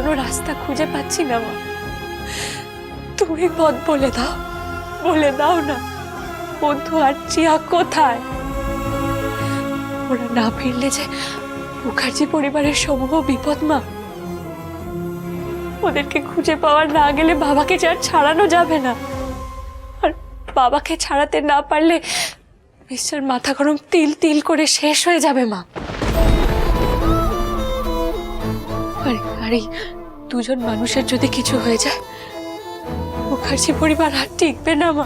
কোনো রাস্তা খুঁজে পাচ্ছি না মা। তুমি পথ বলে দাও না, বন্ধু আর চিয়া কোথায়? ওরা না ফিরলে যে মুখার্জি পরিবারের সমূহ বিপদ মা। ওদেরকে খুঁজে পাওয়ার না গেলে বাবাকে যে আর ছাড়ানো যাবে না, আর বাবাকে ছাড়াতে না পারলে মিস্টার মাথা গরম তিল তিল করে শেষ হয়ে যাবে মা। আর এই দুজন মানুষের যদি কিছু হয়ে যায়, মুখার্জি পরিবার আর টিকবে না মা।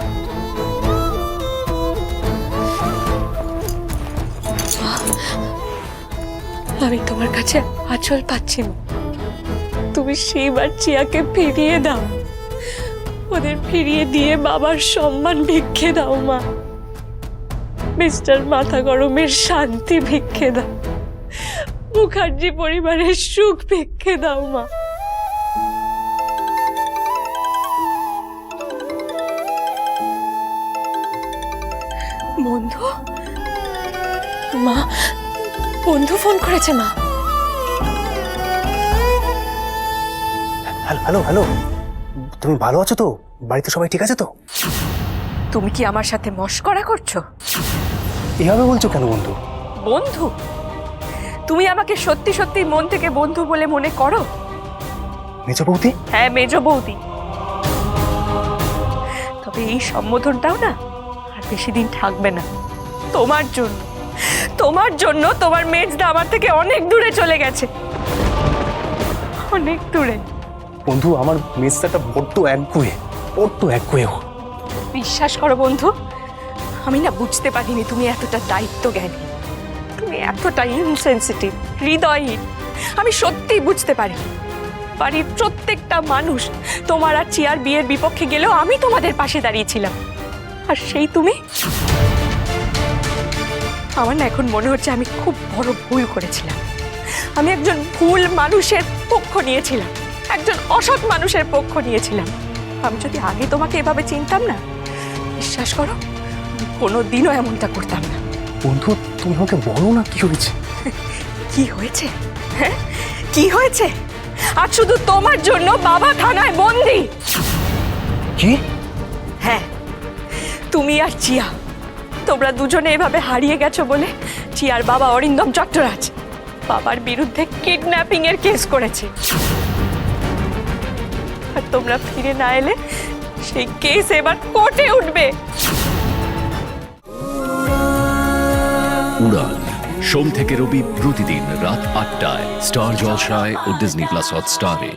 আমি তোমার কাছে আঁচল পাচ্ছি মা। তুমি সেইবার চিয়াকে ফিরিয়ে দাও, ওদের ফিরিয়ে দিয়ে বাবার সম্মান ভিক্ষে দাও মা। মিস্টার মাথা গরমের শান্তি ভিক্ষে দাও, মুখার্জি পরিবারের সুখ ভিক্ষে দাও মা। বন্ধু, মা, বন্ধু ফোন করেছে মা। হ্যালো হ্যালো, তুমি ভালো আছো তো? বাড়িতে সবাই ঠিক আছে তো? তুমি কি আমার সাথে মশকরা করছো? এভাবে বলছো কেন বন্ধু? বন্ধু? তুমি আমাকে সত্যি সত্যি মন থেকে বন্ধু বলে মনে করো? মেজ বৌদি? হ্যাঁ, মেজ বৌদি। তবে এই সম্বোধনটাও না আর বেশি দিন থাকবে না। তোমার জন্য তোমার মেজদা আমার থেকে অনেক দূরে চলে গেছে, অনেক দূরে। বন্ধু, আমার মেজদাটা বড্ড একগুঁয়ে। বিশ্বাস করো বন্ধু, আমি না বুঝতে পারিনি তুমি এতটা দায়িত্ব জ্ঞানী, তুমি এতটা ইনসেনসিটিভ, হৃদয়হীন। আমি সত্যি বুঝতে পারিনি। বাড়ির প্রত্যেকটা মানুষ তোমার আর চিয়ার বিয়ের বিপক্ষে গেলেও আমি তোমাদের পাশে দাঁড়িয়েছিলাম, আর সেই তুমি। আমার না এখন মনে হচ্ছে আমি খুব বড় ভুল করেছিলাম। আমি একজন ভুল মানুষের পক্ষ নিয়েছিলাম, একজন অসৎ মানুষের পক্ষ নিয়েছিলাম। আমি যদি আগে তোমাকে এভাবে চিনতাম না, বিশ্বাস করো আমি কোনোদিনও এমনটা করতাম না। বন্ধু, তুমি আমাকে বলো না কি হয়েছে? কি হয়েছে? হ্যাঁ, কি হয়েছে? আজ শুধু তোমার জন্য বাবা থানায় বন্দি। কি? হ্যাঁ, তুমি আর চিয়া, তোমরা দুজনে এভাবে হারিয়ে গেছো বলে চিয়ার বাবা অরিন্দম চট্টরাজ বাবার বিরুদ্ধে কিডন্যাপিং এর কেস করেছে। আর তোমরা ফিরে না এলে সেই কেস এবার কোর্টে উঠবে। উড়ান সোম থেকে রবি প্রতিদিন রাত ৮টায় স্টার জলসায় ও ডিজনি প্লাস হটস্টারে।